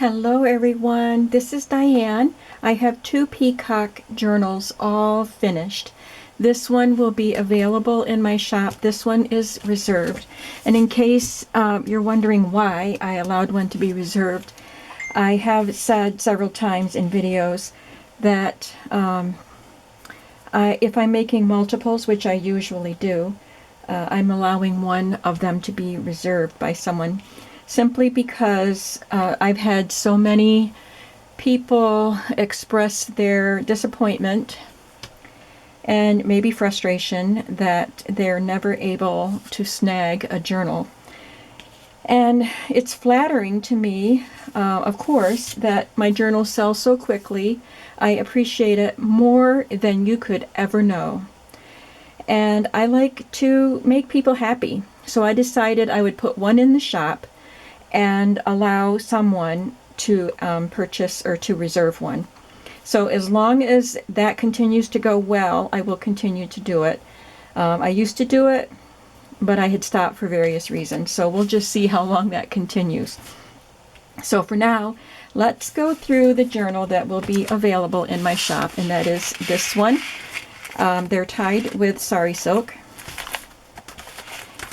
Hello everyone, this is Diane. I have two peacock journals all finished. This one will be available in my shop. This one is reserved. And in case you're wondering why I allowed one to be reserved, I have said several times in videos that if I'm making multiples, which I usually do, I'm allowing one of them to be reserved by someone simply because I've had so many people express their disappointment and maybe frustration that they're never able to snag a journal. And it's flattering to me, of course, that my journals sell so quickly. I appreciate it more than you could ever know. And I like to make people happy. So I decided I would put one in the shop and allow someone to purchase or to reserve one. So as long as that continues to go well, I will continue to do it. I used to do it, but I had stopped for various reasons. So we'll just see how long that continues. So for now, let's go through the journal that will be available in my shop, and that is this one. They're tied with sari silk,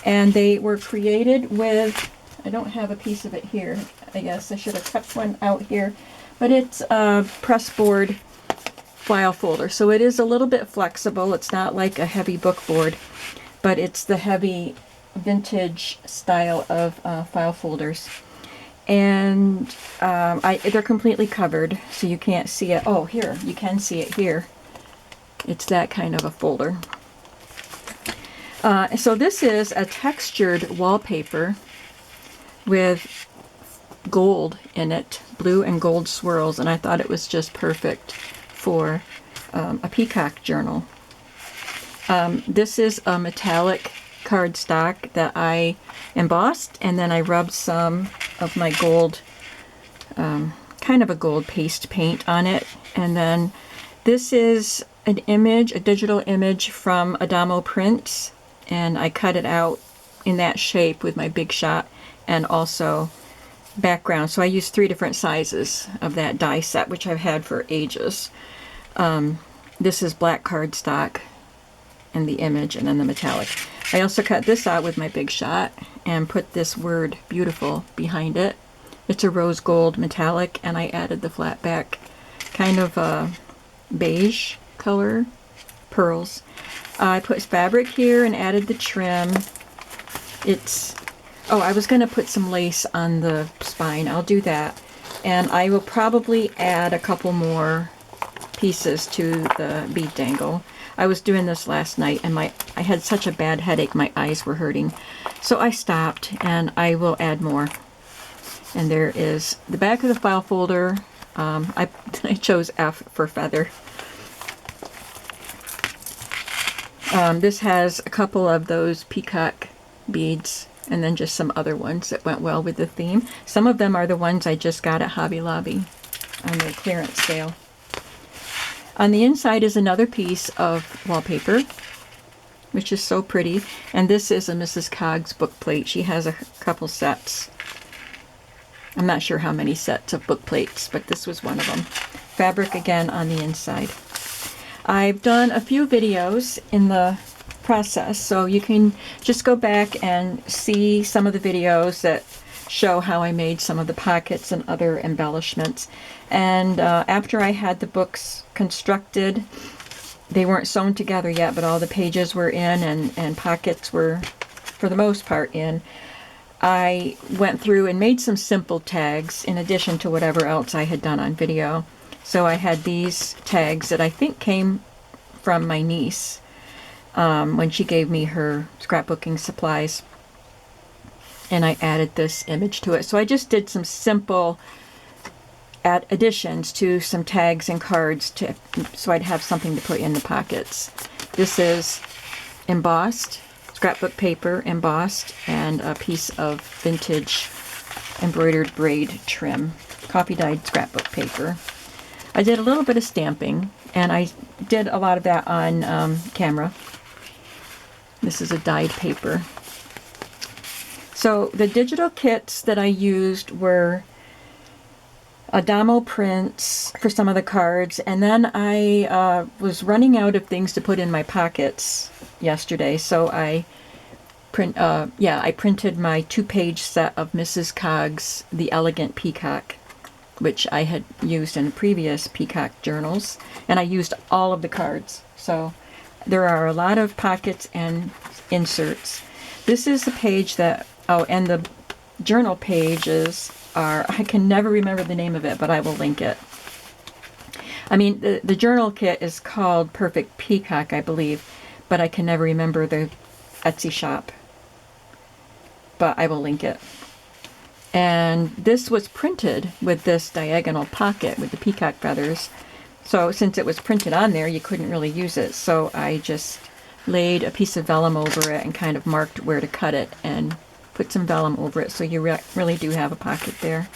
and they were created with, I don't have a piece of it here. I guess I should have kept one out here, but it's a press board file folder, so it is a little bit flexible. It's not like a heavy book board, but it's the heavy vintage style of file folders. And they're completely covered, so you can't see it. Oh, here, you can see it here. It's that kind of a folder. So this is a textured wallpaper with gold in it, blue and gold swirls, and I thought it was just perfect for a peacock journal. This is a metallic cardstock that I embossed, and then I rubbed some of my gold, kind of a gold paste paint on it. And then this is an image, a digital image from Adamo Prints, and I cut it out in that shape with my Big Shot, and also background. So I used 3 different sizes of that die set, which I've had for ages. This is black cardstock and the image, and then the metallic. I also cut this out with my Big Shot and put this word beautiful behind it. It's a rose gold metallic, and I added the flat back kind of beige color pearls. I put fabric here and added the trim. Oh, I was going to put some lace on the spine. I'll do that. And I will probably add a couple more pieces to the bead dangle. I was doing this last night, and I had such a bad headache, my eyes were hurting. So I stopped, and I will add more. And there is the back of the file folder. I chose F for feather. This has a couple of those peacock beads, and then just some other ones that went well with the theme. Some of them are the ones I just got at Hobby Lobby on their clearance sale. On the inside is another piece of wallpaper, which is so pretty. And this is a Mrs. Coggs book plate. She has a couple sets. I'm not sure how many sets of book plates, but this was one of them. Fabric again on the inside. I've done a few videos in the process, so you can just go back and see some of the videos that show how I made some of the pockets and other embellishments. And after I had the books constructed, they weren't sewn together yet, but all the pages were in, and pockets were, for the most part, in. I went through and made some simple tags in addition to whatever else I had done on video. So I had these tags that I think came from my niece when she gave me her scrapbooking supplies, and I added this image to it. So I just did some simple additions to some tags and cards so I'd have something to put in the pockets. This is embossed, scrapbook paper embossed, and a piece of vintage embroidered braid trim, coffee dyed scrapbook paper. I did a little bit of stamping, and I did a lot of that on camera. This is a dyed paper. So the digital kits that I used were Adamo prints for some of the cards, and then I was running out of things to put in my pockets yesterday, so I printed my 2-page set of Mrs. Coggs' The Elegant Peacock, which I had used in previous Peacock journals, and I used all of the cards. So there are a lot of pockets and inserts. This is the page that, oh, and the journal pages are, I can never remember the name of it, but I will link it. I mean, the journal kit is called Perfect Peacock, I believe, but I can never remember the Etsy shop. But I will link it. And this was printed with this diagonal pocket with the peacock feathers. So since it was printed on there, you couldn't really use it. So I just laid a piece of vellum over it and kind of marked where to cut it and put some vellum over it, so you really do have a pocket there.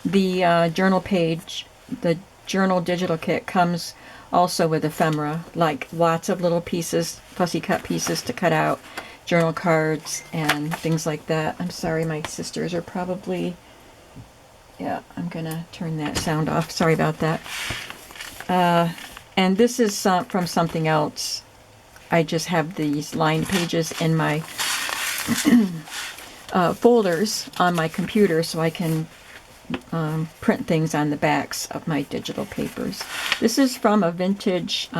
The journal page, the journal digital kit, comes also with ephemera, like lots of little pieces, fussy cut pieces to cut out, journal cards and things like that. I'm sorry, my sisters are probably, yeah, I'm gonna turn that sound off. Sorry about that. And this is from something else. I just have these lined pages in my folders on my computer so I can print things on the backs of my digital papers. This is from a vintage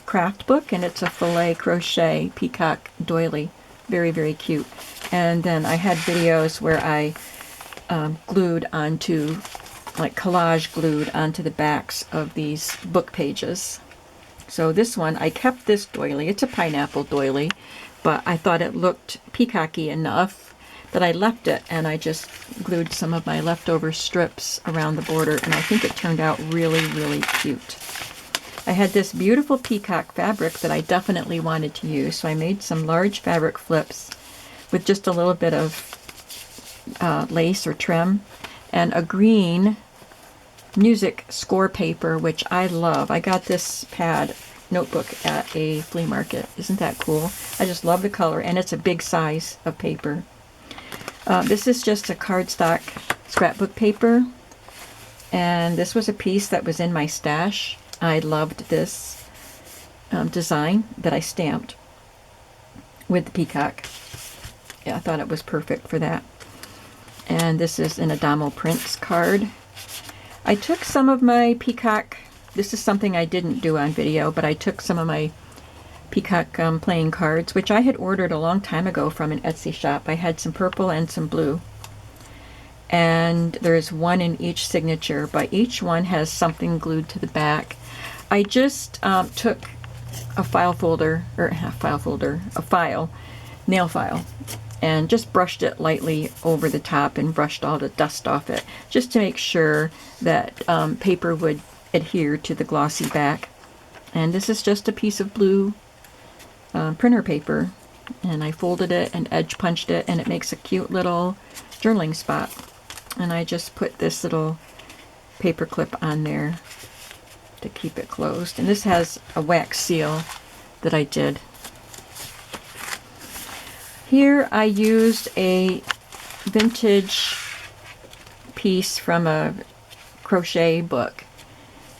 craft book, and it's a filet crochet peacock doily. Very, very cute. And then I had videos where I glued onto, like collage glued onto the backs of these book pages. So this one, I kept this doily. It's a pineapple doily, but I thought it looked peacocky enough that I left it, and I just glued some of my leftover strips around the border, and I think it turned out really, really cute. I had this beautiful peacock fabric that I definitely wanted to use, so I made some large fabric flips with just a little bit of lace or trim, and a green music score paper, which I love. I got this pad notebook at a flea market. Isn't that cool? I just love the color, and it's a big size of paper. This is just a cardstock scrapbook paper, and this was a piece that was in my stash. I loved this design that I stamped with the peacock. Yeah, I thought it was perfect for that. And this is an Adamo Prints card. I took some of my peacock, this is something I didn't do on video, but I took some of my peacock playing cards, which I had ordered a long time ago from an Etsy shop. I had some purple and some blue. And there's one in each signature, but each one has something glued to the back. I just took a file, nail file, and just brushed it lightly over the top and brushed all the dust off it, just to make sure that paper would adhere to the glossy back. And this is just a piece of blue printer paper, and I folded it and edge punched it, and it makes a cute little journaling spot. And I just put this little paper clip on there to keep it closed. And this has a wax seal that I did. Here I used a vintage piece from a crochet book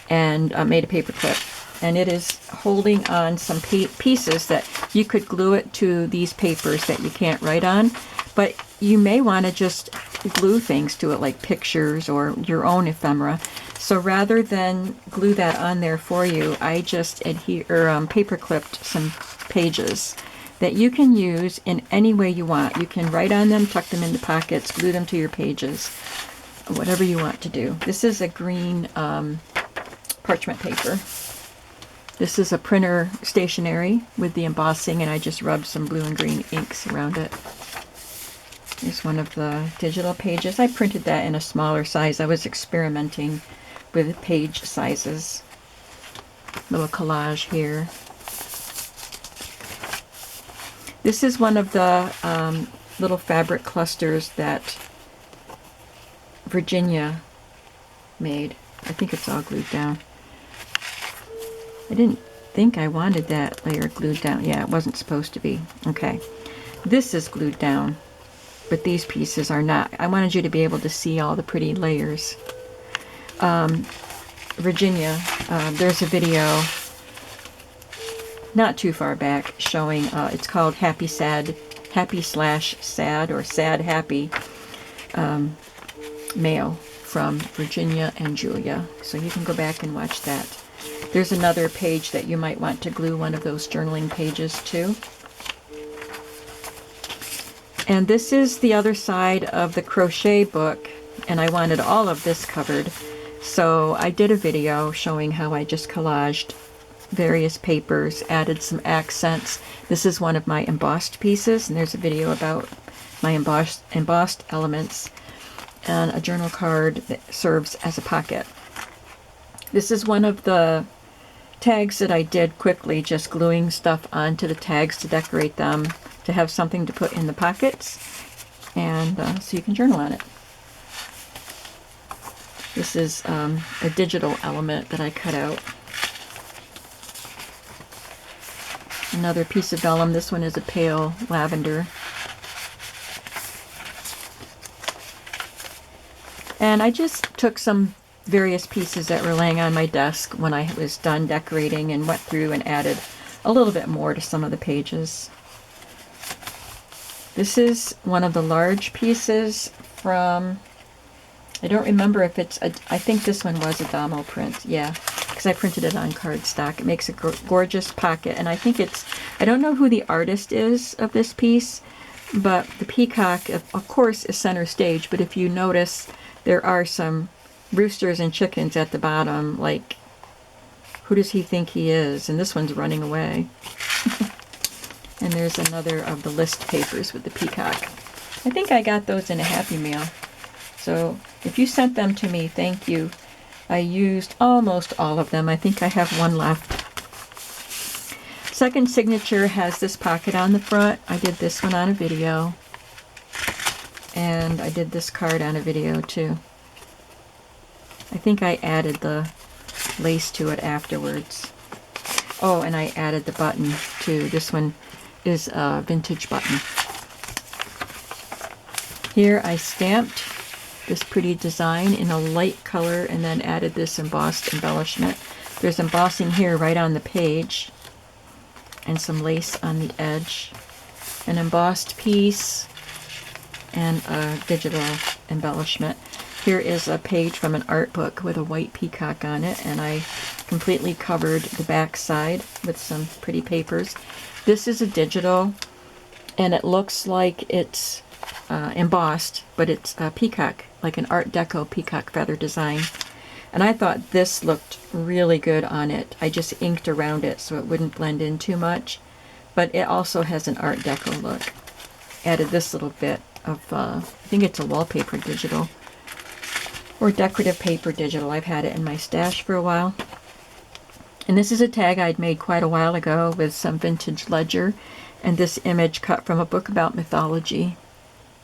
and made a paper clip. And it is holding on some pieces that you could glue it to these papers that you can't write on, but you may want to just glue things to it, like pictures or your own ephemera. So rather than glue that on there for you, I just paper clipped some pages that you can use in any way you want. You can write on them, tuck them into pockets, glue them to your pages, whatever you want to do. This is a green parchment paper. This is a printer stationery with the embossing, and I just rubbed some blue and green inks around it. Here's one of the digital pages. I printed that in a smaller size. I was experimenting with page sizes. Little collage here. This is one of the little fabric clusters that Virginia made. I think it's all glued down. I didn't think I wanted that layer glued down. Yeah, it wasn't supposed to be. Okay. This is glued down. but these pieces are not. I wanted you to be able to see all the pretty layers. Virginia, there's a video not too far back showing, it's called Happy Slash Sad, or Sad Happy, mail from Virginia and Julia. So you can go back and watch that. There's another page that you might want to glue one of those journaling pages to. And this is the other side of the crochet book, and I wanted all of this covered. So I did a video showing how I just collaged various papers, added some accents. This is one of my embossed pieces, and there's a video about my embossed elements, and a journal card that serves as a pocket. This is one of the tags that I did quickly, just gluing stuff onto the tags to decorate them, to have something to put in the pockets, and so you can journal on it. This is a digital element that I cut out. Another piece of vellum. This one is a pale lavender. And I just took some various pieces that were laying on my desk when I was done decorating and went through and added a little bit more to some of the pages. This is one of the large pieces from, I don't remember if it's, I think this one was a Damo print, yeah, because I printed it on cardstock. It makes a gorgeous pocket, and I think it's, I don't know who the artist is of this piece, but the peacock, of course, is center stage, but if you notice, there are some roosters and chickens at the bottom, like, who does he think he is? And this one's running away. And there's another of the list papers with the peacock. I think I got those in a Happy Mail. So if you sent them to me, thank you. I used almost all of them. I think I have one left. Second signature has this pocket on the front. I did this one on a video. And I did this card on a video too. I think I added the lace to it afterwards. Oh, and I added the button too. This one is a vintage button. Here I stamped this pretty design in a light color and then added this embossed embellishment. There's embossing here right on the page and some lace on the edge. An embossed piece and a digital embellishment. Here is a page from an art book with a white peacock on it, and I completely covered the back side with some pretty papers. This is a digital, and it looks like it's embossed, but it's a peacock, like an Art Deco peacock feather design. And I thought this looked really good on it. I just inked around it so it wouldn't blend in too much, but it also has an Art Deco look. Added this little bit of, I think it's a wallpaper digital, or decorative paper digital. I've had it in my stash for a while. And this is a tag I'd made quite a while ago with some vintage ledger, and this image cut from a book about mythology.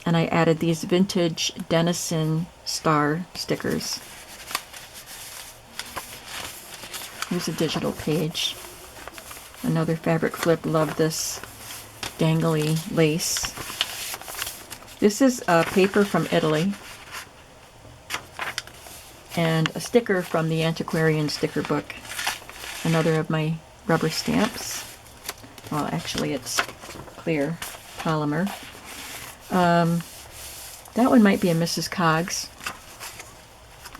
And I added these vintage Denison star stickers. Here's a digital page. Another fabric flip. Love this dangly lace. This is a paper from Italy, and a sticker from the Antiquarian sticker book. Another of my rubber stamps. Well, actually it's clear polymer. That one might be a Mrs. Coggs.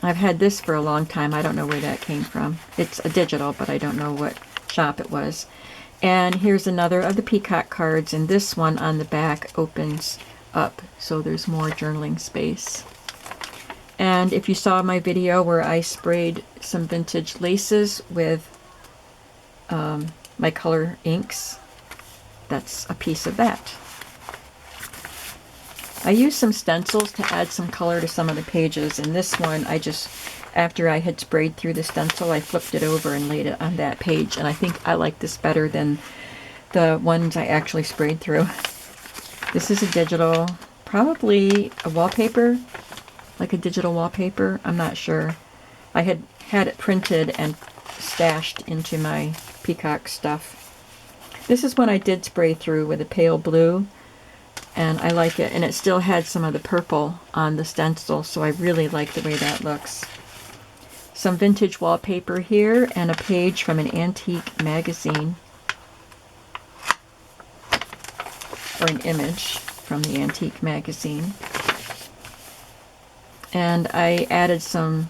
I've had this for a long time. I don't know where that came from. It's a digital, but I don't know what shop it was. And here's another of the peacock cards, and this one on the back opens up, so there's more journaling space. And if you saw my video where I sprayed some vintage laces with my color inks, that's a piece of that. I used some stencils to add some color to some of the pages, and this one I just, after I had sprayed through the stencil, I flipped it over and laid it on that page, and I think I like this better than the ones I actually sprayed through. This is a digital, probably a wallpaper, like a digital wallpaper, I'm not sure. I had it printed and stashed into my peacock stuff. This is one I did spray through with a pale blue. and I like it. And it still had some of the purple on the stencil, so I really like the way that looks. Some vintage wallpaper here, and a page from an antique magazine, or an image from the antique magazine. And I added some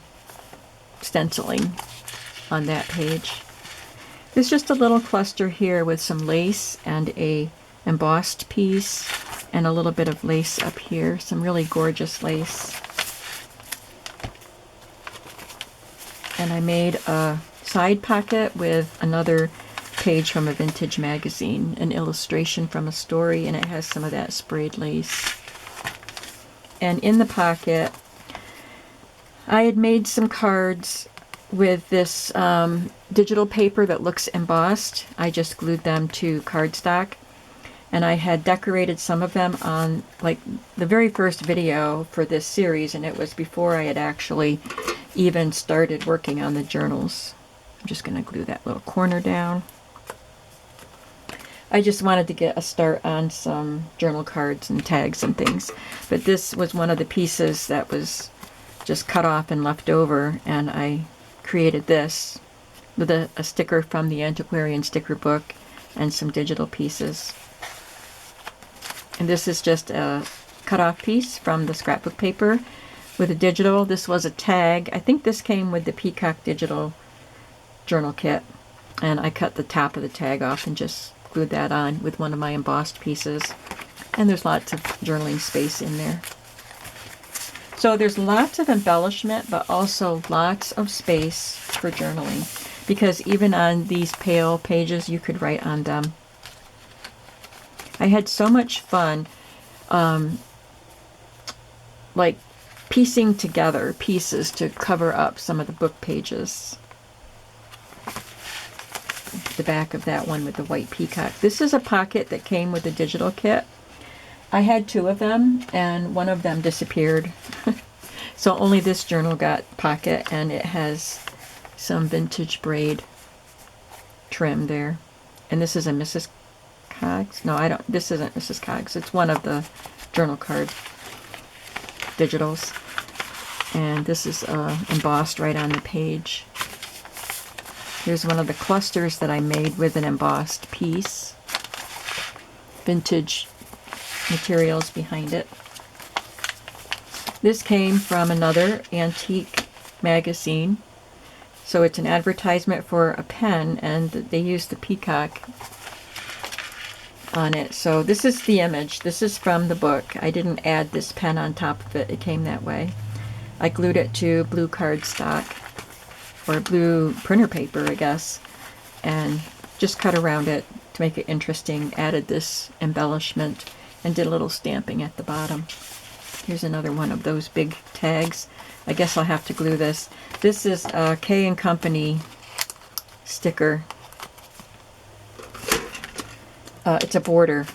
stenciling on that page. There's just a little cluster here with some lace and a embossed piece and a little bit of lace up here, some really gorgeous lace. And I made a side pocket with another page from a vintage magazine, an illustration from a story, and it has some of that sprayed lace. And in the pocket, I had made some cards with this digital paper that looks embossed. I just glued them to cardstock, and I had decorated some of them on like the very first video for this series, and it was before I had actually even started working on the journals. I'm just going to glue that little corner down. I just wanted to get a start on some journal cards and tags and things, but this was one of the pieces that was just cut off and left over, and I created this with a sticker from the antiquarian sticker book and some digital pieces. And this is just a cut off piece from the scrapbook paper with a digital. This was a tag. I think this came with the Peacock digital journal kit, and I cut the top of the tag off and just glued that on with one of my embossed pieces. And there's lots of journaling space in there. So there's lots of embellishment, but also lots of space for journaling, because even on these pale pages, you could write on them. I had so much fun, like piecing together pieces to cover up some of the book pages. The back of that one with the white peacock. This is a pocket that came with the digital kit. I had two of them, and one of them disappeared. So only this journal got pocket, and it has some vintage braid trim there. And this is a Mrs. Coggs. No, this isn't Mrs. Coggs. It's one of the journal card digitals. And this is embossed right on the page. Here's one of the clusters that I made with an embossed piece. Vintage materials behind it. This came from another antique magazine. So it's an advertisement for a pen, and they used the peacock on it. So this is the image. This is from the book. I didn't add this pen on top of it. It came that way. I glued it to blue cardstock, or blue printer paper, I guess, and just cut around it to make it interesting. Added this embellishment and did a little stamping at the bottom. Here's another one of those big tags. I guess I'll have to glue this. This is a K & Company sticker. It's a border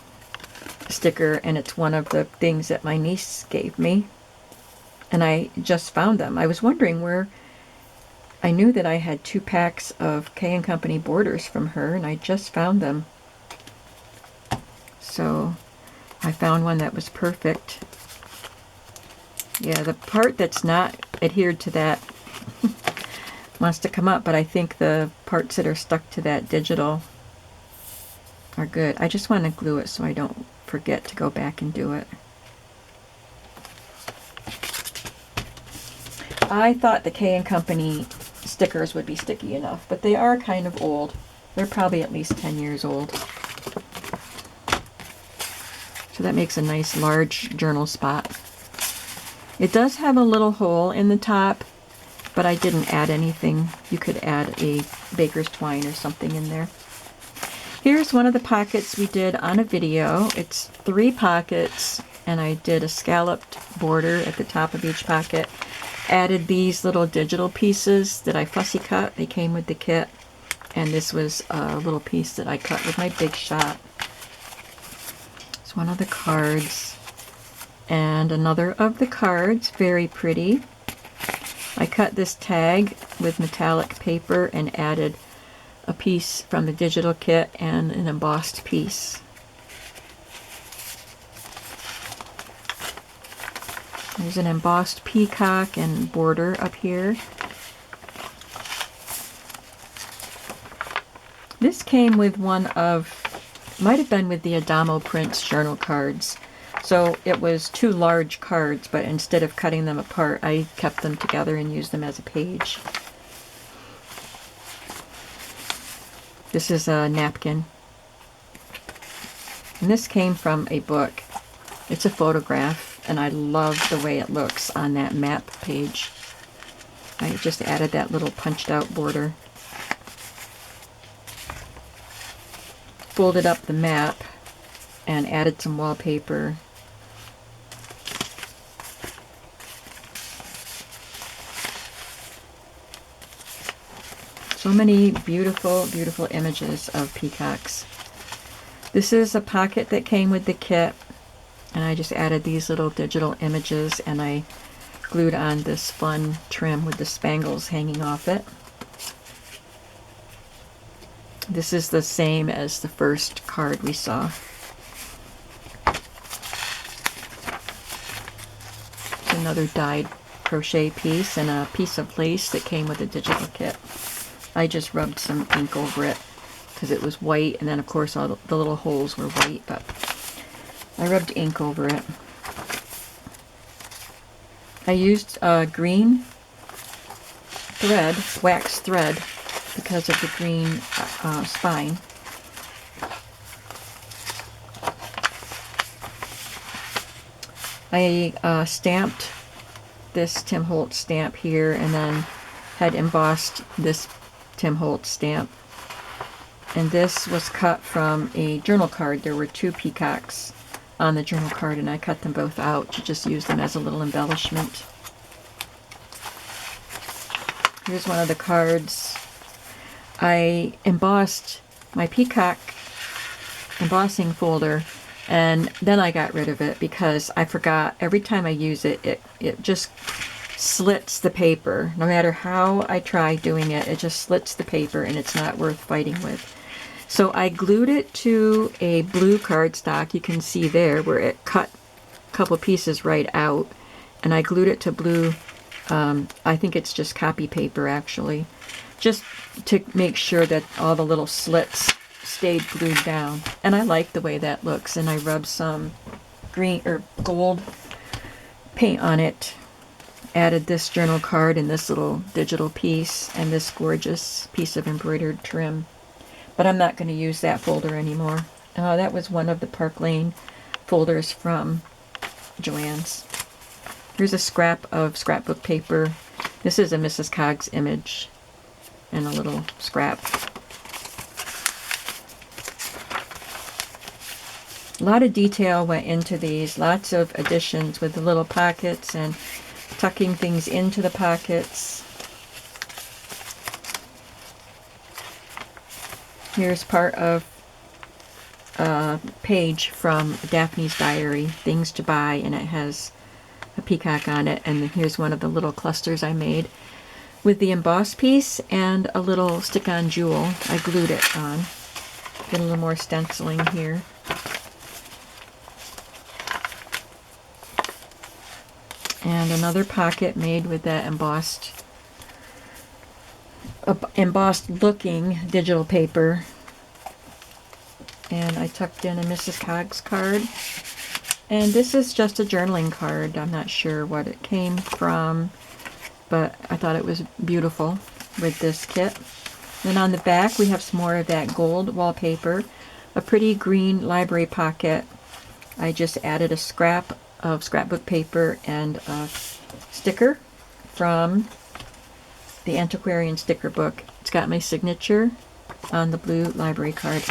sticker, and it's one of the things that my niece gave me. And I just found them. I was wondering where. I knew that I had 2 packs of K & Company borders from her, and I just found them. So I found one that was perfect. Yeah, the part that's not adhered to that wants to come up, but I think the parts that are stuck to that digital are good. I just want to glue it so I don't forget to go back and do it. I thought the K & Company stickers would be sticky enough, but they are kind of old. They're probably at least 10 years old. So that makes a nice large journal spot. It does have a little hole in the top, but I didn't add anything. You could add a baker's twine or something in there. Here's one of the pockets we did on a video. It's 3 pockets, and I did a scalloped border at the top of each pocket. Added these little digital pieces that I fussy cut. They came with the kit, and this was a little piece that I cut with my Big Shot. It's one of the cards, and another of the cards, very pretty. I cut this tag with metallic paper and added a piece from the digital kit and an embossed piece. There's an embossed peacock and border up here. This came with one of, might have been with the Adamo Prints journal cards. So it was 2 large cards, but instead of cutting them apart, I kept them together and used them as a page. This is a napkin. And this came from a book. It's a photograph, and I love the way it looks on that map page. I just added that little punched out border. Folded up the map and added some wallpaper. So many beautiful, beautiful images of peacocks. This is a pocket that came with the kit, and I just added these little digital images, and I glued on this fun trim with the spangles hanging off it. This is the same as the first card we saw. It's another dyed crochet piece and a piece of lace that came with the digital kit. I just rubbed some ink over it because it was white, and then of course all the little holes were white, but I rubbed ink over it. I used green thread, wax thread, because of the green spine. I stamped this Tim Holtz stamp here, and then had embossed this Tim Holtz stamp. And this was cut from a journal card. There were 2 peacocks on the journal card, and I cut them both out to just use them as a little embellishment. Here's one of the cards. I embossed my peacock embossing folder, and then I got rid of it because I forgot every time I use it, it just slits the paper. No matter how I try doing it, it just slits the paper, and it's not worth fighting with. So I glued it to a blue cardstock. You can see there where it cut a couple pieces right out, and I glued it to blue. I think it's just copy paper actually, just to make sure that all the little slits stayed glued down. And I like the way that looks, and I rubbed some green or gold paint on it. Added this journal card and this little digital piece and this gorgeous piece of embroidered trim. But I'm not going to use that folder anymore. That was one of the Park Lane folders from Joann's. Here's a scrap of scrapbook paper. This is a Mrs. Coggs image and a little scrap. A lot of detail went into these, lots of additions with the little pockets and tucking things into the pockets. Here's part of a page from Daphne's diary, Things to Buy, and it has a peacock on it. And here's one of the little clusters I made with the embossed piece and a little stick-on jewel. I glued it on. Get a little more stenciling here. And another pocket made with that embossed looking digital paper. And I tucked in a Mrs. Coggs card. And this is just a journaling card. I'm not sure what it came from, but I thought it was beautiful with this kit. Then on the back we have some more of that gold wallpaper, a pretty green library pocket. I just added a scrap of scrapbook paper and a sticker from the Antiquarian sticker book. It's got my signature on the blue library card.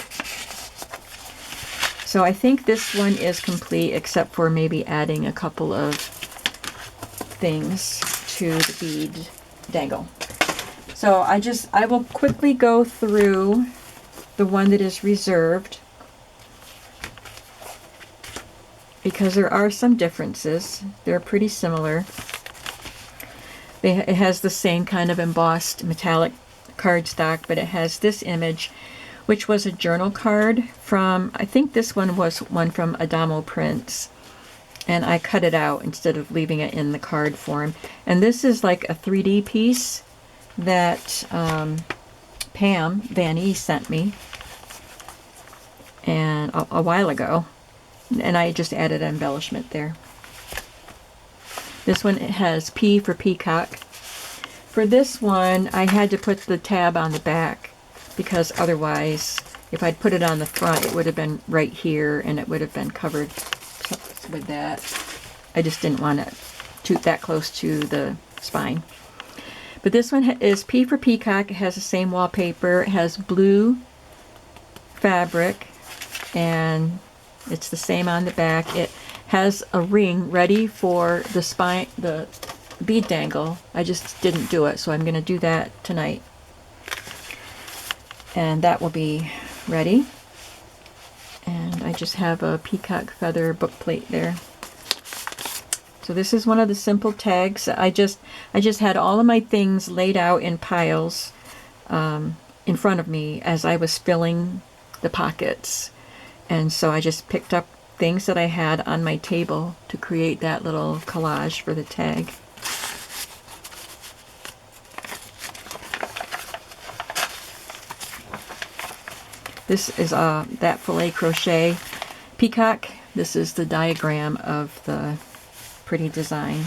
So I think this one is complete, except for maybe adding a couple of things to the bead dangle. So I will quickly go through the one that is reserved, because there are some differences. They're pretty similar. It has the same kind of embossed metallic cardstock, but it has this image, which was a journal card from, I think this one was one from Adamo Prints. and I cut it out instead of leaving it in the card form. And this is like a 3D piece that Pam Van E sent me and a while ago, and I just added an embellishment there. This one has P for peacock. For this one, I had to put the tab on the back because otherwise, if I'd put it on the front, it would have been right here and it would have been covered with that. I just didn't want it that close to the spine. But this one is P for peacock. It has the same wallpaper. It has blue fabric and it's the same on the back. It has a ring ready for the spine, the bead dangle. I just didn't do it, so I'm going to do that tonight. And that will be ready. And I just have a peacock feather book plate there. So this is one of the simple tags. I just had all of my things laid out in piles in front of me as I was filling the pockets. And so I just picked up things that I had on my table to create that little collage for the tag. This is that filet crochet peacock. This is the diagram of the pretty design.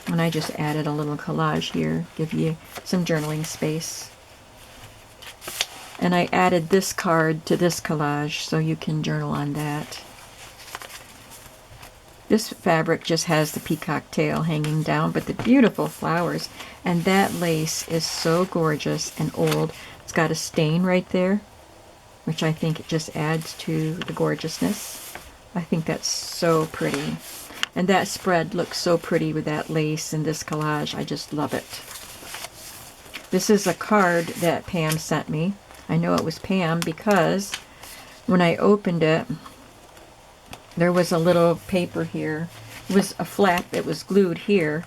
And I just added a little collage here, give you some journaling space. And I added this card to this collage so you can journal on that. This fabric just has the peacock tail hanging down, but the beautiful flowers. And that lace is so gorgeous and old. It's got a stain right there, which I think it just adds to the gorgeousness. I think that's so pretty. And that spread looks so pretty with that lace and this collage. I just love it. This is a card that Pam sent me. I know it was Pam because when I opened it, there was a little paper here. It was a flap that was glued here,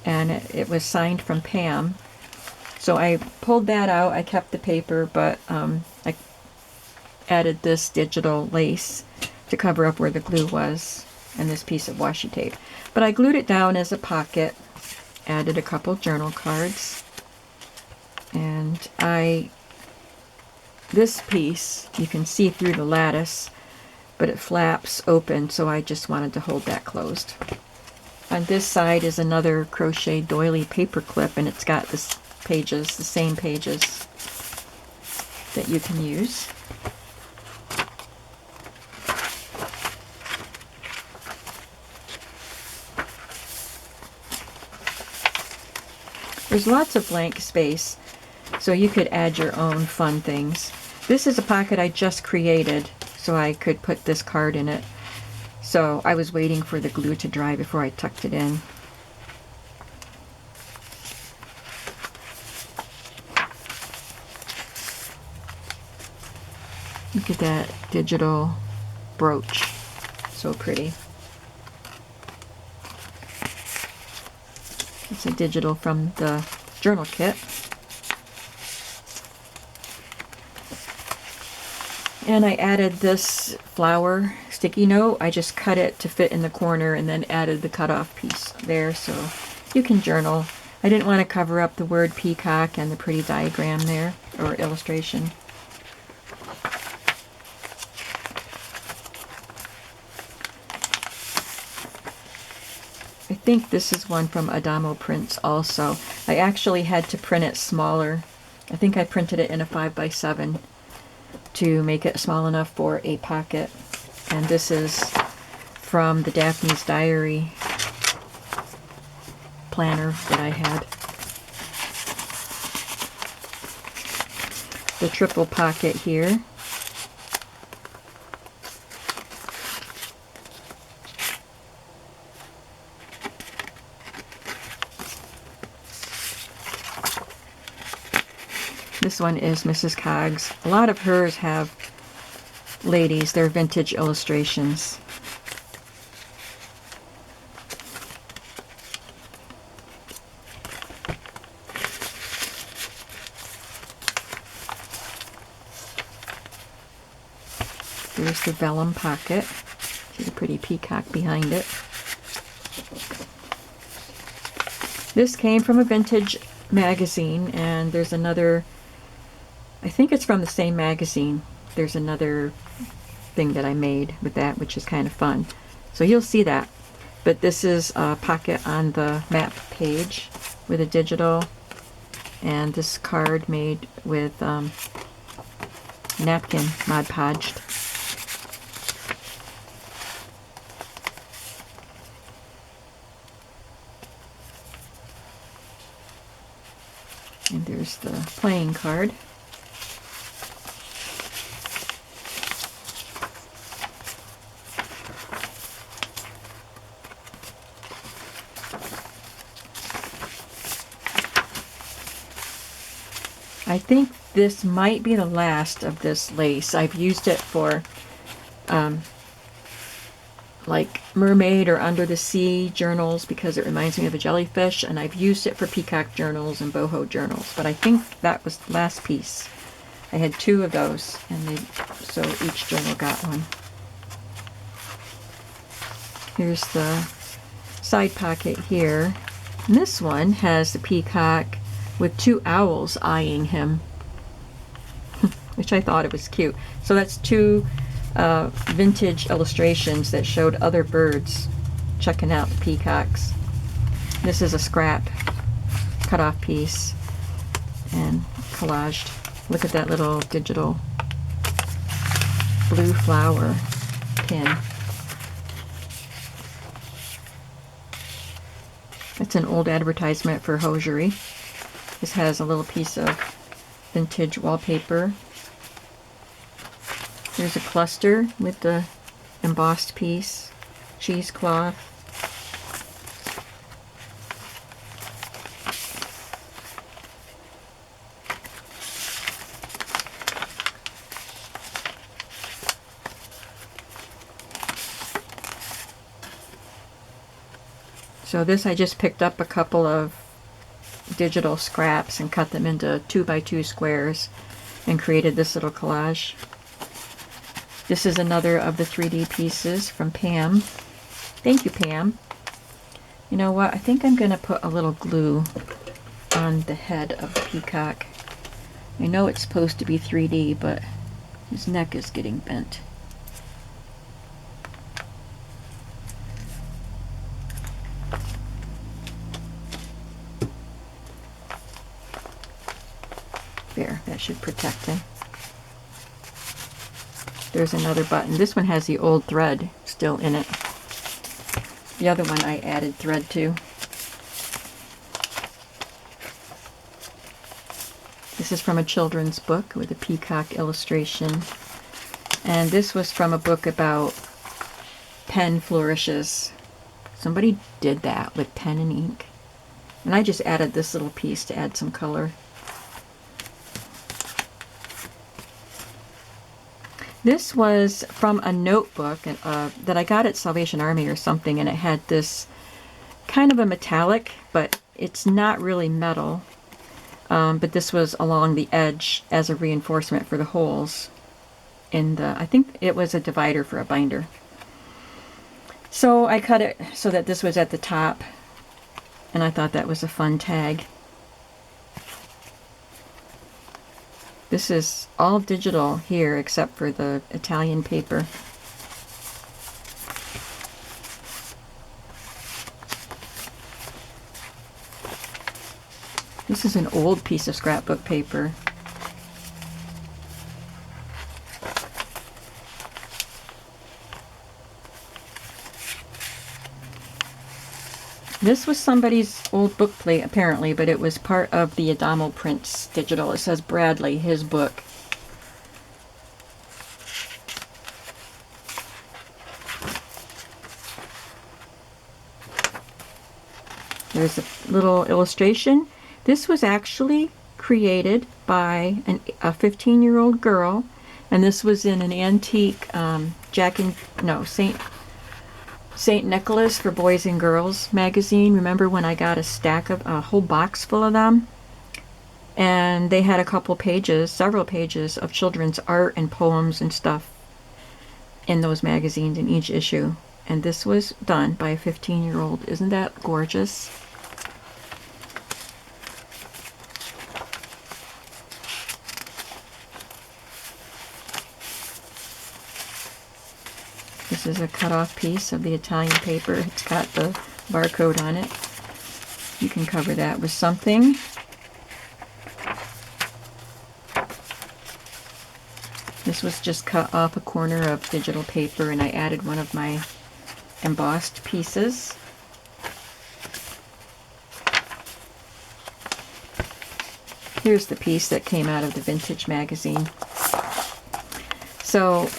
and it was signed from Pam. So I pulled that out. I kept the paper, but I added this digital lace to cover up where the glue was, and this piece of washi tape. But I glued it down as a pocket, added a couple journal cards, and this piece, you can see through the lattice, but it flaps open, so I just wanted to hold that closed. On this side is another crochet doily paper clip, and it's got the pages, the same pages that you can use. There's lots of blank space, so you could add your own fun things. This is a pocket I just created, so I could put this card in it. So I was waiting for the glue to dry before I tucked it in. Look at that digital brooch. So pretty. It's a digital from the journal kit. And I added this flower sticky note. I just cut it to fit in the corner and then added the cutoff piece there so you can journal. I didn't want to cover up the word peacock and the pretty diagram there, or illustration. I think this is one from Adamo Prints also. I actually had to print it smaller. I think I printed it in a 5x7 to make it small enough for a pocket. And this is from the Daphne's Diary planner that I had. The triple pocket here. This one is Mrs. Coggs. A lot of hers have ladies. They're vintage illustrations. There's the vellum pocket. See the pretty peacock behind it. This came from a vintage magazine, and there's another, I think it's from the same magazine. There's another thing that I made with that, which is kind of fun. So you'll see that. But this is a pocket on the map page with a digital, and this card made with napkin Mod Podged. And there's the playing card. I think this might be the last of this lace. I've used it for like mermaid or under the sea journals because it reminds me of a jellyfish, and I've used it for peacock journals and boho journals, but I think that was the last piece. I had 2 of those, and so each journal got one. Here's the side pocket here, and this one has the peacock with 2 owls eyeing him, which I thought it was cute. So that's 2 vintage illustrations that showed other birds checking out the peacocks. This is a scrap cut off piece and collaged. Look at that little digital blue flower pin. It's an old advertisement for hosiery. This has a little piece of vintage wallpaper. There's a cluster with the embossed piece, cheesecloth. So this, I just picked up a couple of digital scraps and cut them into 2x2 squares and created this little collage. This is another of the 3D pieces from Pam. Thank you, Pam. You know what? I think I'm going to put a little glue on the head of the peacock. I know it's supposed to be 3D, but his neck is getting bent. There, that should protect him. There's another button. This one has the old thread still in it. The other one I added thread to. This is from a children's book with a peacock illustration. And this was from a book about pen flourishes. Somebody did that with pen and ink. And I just added this little piece to add some color. This was from a notebook that I got at Salvation Army or something, and it had this kind of a metallic, but it's not really metal. But this was along the edge as a reinforcement for the holes in the, I think it was a divider for a binder. So I cut it so that this was at the top, and I thought that was a fun tag. This is all digital here except for the Italian paper. This is an old piece of scrapbook paper. This was somebody's old book plate, apparently, but it was part of the Adamo Prints digital. It says Bradley, his book. There's a little illustration. This was actually created by a 15-year-old girl, and this was in an antique St. Nicholas for Boys and Girls magazine. Remember when I got a whole box full of them? And they had a couple pages, several pages of children's art and poems and stuff in those magazines in each issue. And this was done by a 15-year-old. Isn't that gorgeous? This is a cut-off piece of the Italian paper. It's got the barcode on it. You can cover that with something. This was just cut off a corner of digital paper, and I added one of my embossed pieces. Here's the piece that came out of the Vintage magazine. So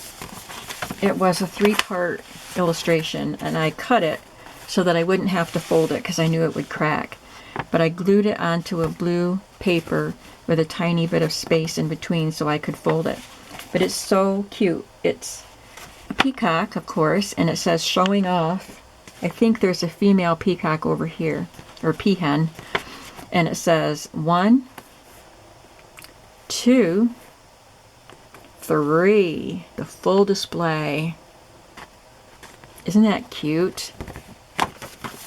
it was a 3-part illustration, and I cut it so that I wouldn't have to fold it because I knew it would crack. But I glued it onto a blue paper with a tiny bit of space in between so I could fold it. But it's so cute. It's a peacock, of course, and it says showing off. I think there's a female peacock over here, or peahen, and it says 1, 2, 3, the full display. Isn't that cute?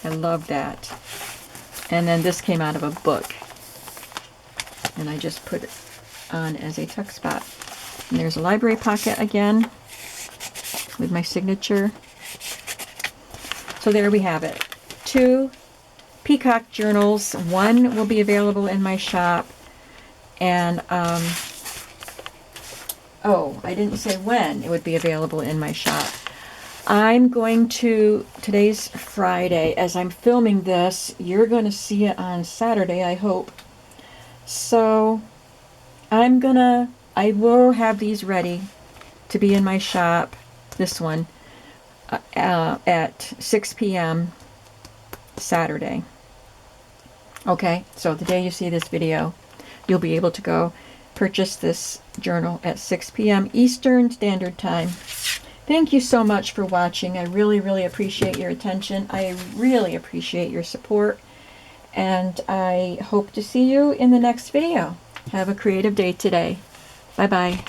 I love that. And then this came out of a book, and I just put it on as a tuck spot. And there's a library pocket again with my signature. So there we have it. 2 peacock journals. 1 will be available in my shop. And, oh, I didn't say when it would be available in my shop. I'm going to, today's Friday, as I'm filming this, you're going to see it on Saturday, I hope. So, I will have these ready to be in my shop, this one, at 6 p.m. Saturday. Okay, so the day you see this video, you'll be able to go purchase this journal at 6 p.m. Eastern Standard Time. Thank you so much for watching. I really, really appreciate your attention. I really appreciate your support. And I hope to see you in the next video. Have a creative day today. Bye-bye.